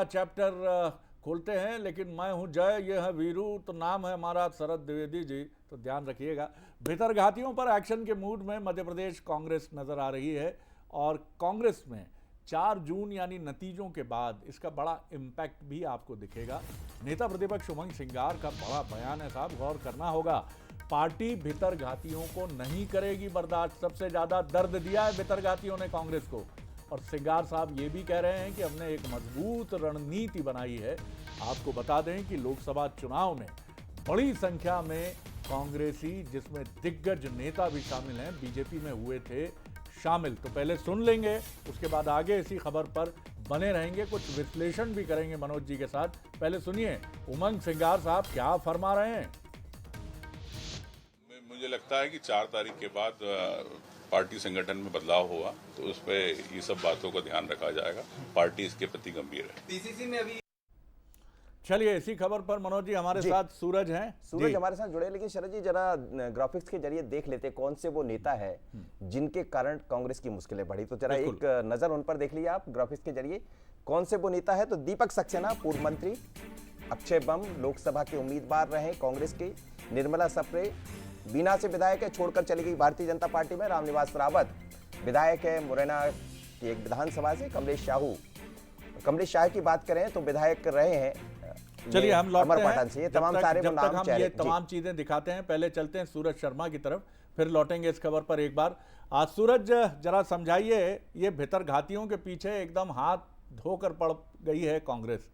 Chapter खोलते हैं, लेकिन मैं हूं जय, ये है वीरू, तो नाम है हमारा शरद द्विवेदी जी, तो ध्यान रखिएगा। भीतरघातियों पर एक्शन के मूड में मध्य प्रदेश कांग्रेस नजर आ रही है और कांग्रेस में 4 जून यानी नतीजों के बाद इसका बड़ा इम्पैक्ट भी आपको दिखेगा। नेता प्रतिपक्ष उमंग सिंगार का बड़ा बयान है साहब, गौर करना होगा। पार्टी भीतरघातियों को नहीं करेगी बर्दाश्त, सबसे ज्यादा दर्द दिया है भीतरघातियों ने कांग्रेस को। और सिंगार साहब ये भी कह रहे हैं कि हमने एक मजबूत रणनीति बनाई है। आपको बता दें कि लोकसभा चुनाव में बड़ी संख्या में कांग्रेसी, जिसमें दिग्गज नेता भी शामिल हैं, बीजेपी में हुए थे शामिल। तो पहले सुन लेंगे, उसके बाद आगे इसी खबर पर बने रहेंगे, कुछ विश्लेषण भी करेंगे मनोज जी के साथ। पहले सुनिए उमंग सिंगार साहब क्या फरमा रहे हैं। मुझे लगता है कि 4 तारीख के बाद पार्टी संगठन में बदलाव हुआ तो उस पर ये सब बातों का ध्यान रखा जाएगा। पार्टी इसके प्रति गंभीर है। पीसीसी में अभी चलिए इसी खबर पर मनोज जी हमारे साथ सूरज हैं। सूरज हमारे साथ जुड़े, लेकिन शरद जी जरा ग्राफिक्स के जरिए देख लेते कौन से वो नेता है जिनके कारण कांग्रेस की मुश्किलें बढ़ी। तो जरा एक नजर उन पर देख लीजिए आप ग्राफिक्स के जरिए, कौन से वो नेता है। तो दीपक सक्सेना पूर्व मंत्री, अक्षय बम लोकसभा के उम्मीदवार रहे कांग्रेस के, निर्मला सप्रे बीना से विधायक है, छोड़कर चली गई भारतीय जनता पार्टी में, रामनिवास रावत विधायक है मुरैना की एक विधानसभा से, कमलेश शाह की बात करें तो विधायक रहे हैं। चलिए हम लौटते हैं, से ये तमाम सारे जब तक हम ये तमाम चीजें दिखाते हैं, पहले चलते हैं सूरज शर्मा की तरफ, फिर लौटेंगे इस खबर पर एक बार। आज सूरज जरा समझाइए, ये भीतरघातियों के पीछे एकदम हाथ धोकर पड़ गई है कांग्रेस,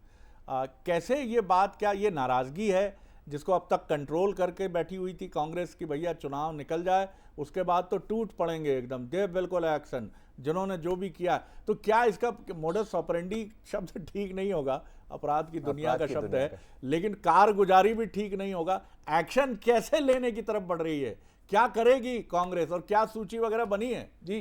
कैसे ये बात, क्या ये नाराजगी है जिसको अब तक कंट्रोल करके बैठी हुई थी कांग्रेस की, भैया चुनाव निकल जाए उसके बाद तो टूट पड़ेंगे एकदम, दे बिल्कुल एक्शन, जिन्होंने जो भी किया। तो क्या इसका मोडस ऑपरेंडी शब्द ठीक नहीं होगा, अपराध की दुनिया का शब्द है, लेकिन कारगुजारी भी ठीक नहीं होगा। एक्शन कैसे लेने की तरफ बढ़ रही है, क्या करेगी कांग्रेस और क्या सूची वगैरह बनी है जी?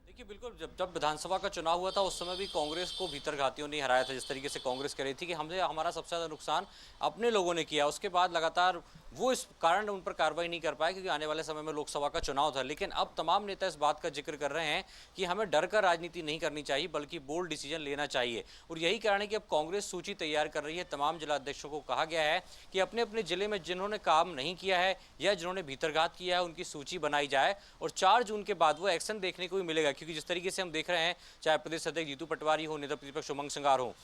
देखिए बिल्कुल, जब विधानसभा का चुनाव हुआ था उस समय भी कांग्रेस को भीतरघातियों ने हराया था। जिस तरीके से कांग्रेस कह रही थी कि हमारा सबसे ज्यादा नुकसान अपने लोगों ने किया, उसके बाद लगातार वो इस कारण उन पर कार्रवाई नहीं कर पाए क्योंकि आने वाले समय में लोकसभा का चुनाव था। लेकिन अब तमाम नेता इस बात का जिक्र कर रहे हैं कि हमें डर कर राजनीति नहीं करनी चाहिए बल्कि बोल्ड डिसीजन लेना चाहिए। और यही कारण है कि अब कांग्रेस सूची तैयार कर रही है। तमाम जिलाध्यक्षों को कहा गया है कि अपने अपने जिले में जिन्होंने काम नहीं किया है या जिन्होंने भीतरघात किया है उनकी सूची बनाई जाए और 4 जून के बाद वो एक्शन देखने को भी मिलेगा। क्योंकि जिस तरीके से हम देख रहे हैं, चाहे प्रदेश अध्यक्ष जीतू पटवारी हो, नेता प्रतिपक्ष उमंग सिंगार हो,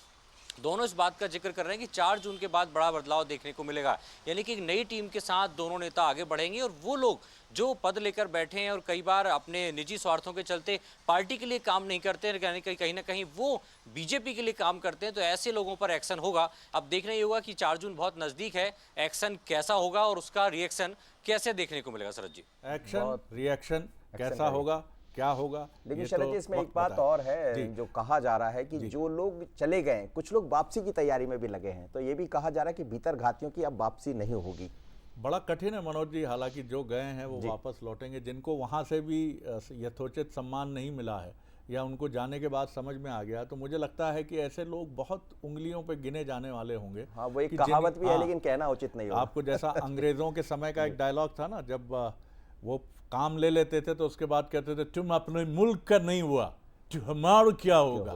दोनों इस बात का जिक्र कर रहे हैं कि 4 जून के बाद बड़ा बदलाव देखने को मिलेगा। यानी कि एक नई टीम के साथ दोनों नेता आगे बढ़ेंगे और वो लोग जो पद लेकर बैठे हैं और कई बार अपने निजी स्वार्थों के चलते पार्टी के लिए काम नहीं करते हैं, यानी कहीं ना कहीं वो बीजेपी के लिए काम करते हैं, तो ऐसे लोगों पर एक्शन होगा। अब देखना ही होगा कि 4 जून बहुत नजदीक है, एक्शन कैसा होगा और उसका रिएक्शन कैसे देखने को मिलेगा। शरद जी, एक्शन रिएक्शन कैसा होगा, क्या होगा? लेकिन शरद जी इसमें एक बात और है जो कहा जा रहा है कि जो लोग चले गए, कुछ लोग वापसी की तैयारी में भी लगे हैं, तो ये भी कहा जा रहा है कि भीतरघातियों की अब वापसी नहीं होगी। बड़ा कठिन है मनोज जी, हालांकि जो गए हैं वो वापस लौटेंगे, जिनको वहां से भी यथोचित सम्मान नहीं मिला है या उनको जाने के बाद समझ में आ गया, तो मुझे लगता है कि ऐसे लोग बहुत उंगलियों पे गिने जाने वाले होंगे। हाँ, वो एक कहावत भी है, लेकिन कहना उचित नहीं होगा। आपको जैसा अंग्रेजों के समय का एक डायलॉग था ना, जब वो काम ले लेते थे तो उसके बाद कहते थे तुम अपने मुल्क का नहीं हुआ तो हमारा क्या होगा।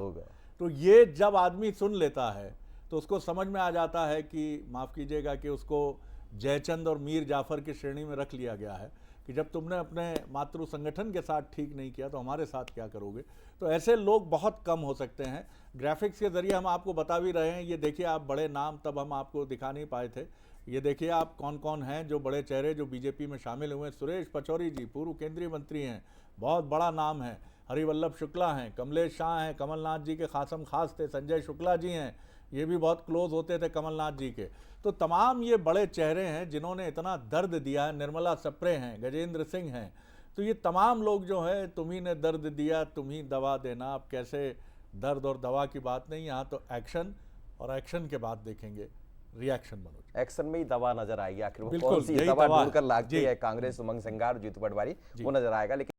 तो ये जब आदमी सुन लेता है तो उसको समझ में आ जाता है कि, माफ कीजिएगा, कि उसको जयचंद और मीर जाफर की श्रेणी में रख लिया गया है कि जब तुमने अपने मातृ संगठन के साथ ठीक नहीं किया तो हमारे साथ क्या करोगे। तो ऐसे लोग बहुत कम हो सकते हैं। ग्राफिक्स के जरिए हम आपको बता भी रहे हैं, ये देखिए आप, बड़े नाम तब हम आपको दिखा नहीं पाए थे, ये देखिए आप कौन कौन हैं जो बड़े चेहरे जो बीजेपी में शामिल हुए हैं। सुरेश पचौरी जी पूर्व केंद्रीय मंत्री हैं, बहुत बड़ा नाम है। हरिवल्लभ शुक्ला हैं, कमलेश शाह हैं, कमलनाथ जी के खासम खास थे, संजय शुक्ला जी हैं, ये भी बहुत क्लोज होते थे कमलनाथ जी के। तो तमाम ये बड़े चेहरे हैं जिन्होंने इतना दर्द दिया है। निर्मला सप्रे हैं, गजेंद्र सिंह हैं, तो ये तमाम लोग जो है, तुम्ही ने दर्द दिया तुम ही दवा देना। अब कैसे दर्द और दवा की बात नहीं, यहाँ तो एक्शन, और एक्शन के बाद देखेंगे रिएक्शन। मनोज, एक्शन में ही दवा नजर आएगी, आखिर वो कौन सी दवा ढूंढकर लाती है कांग्रेस, उमंग सिंगार, जीतू पटवारी, वो नजर आएगा। लेकिन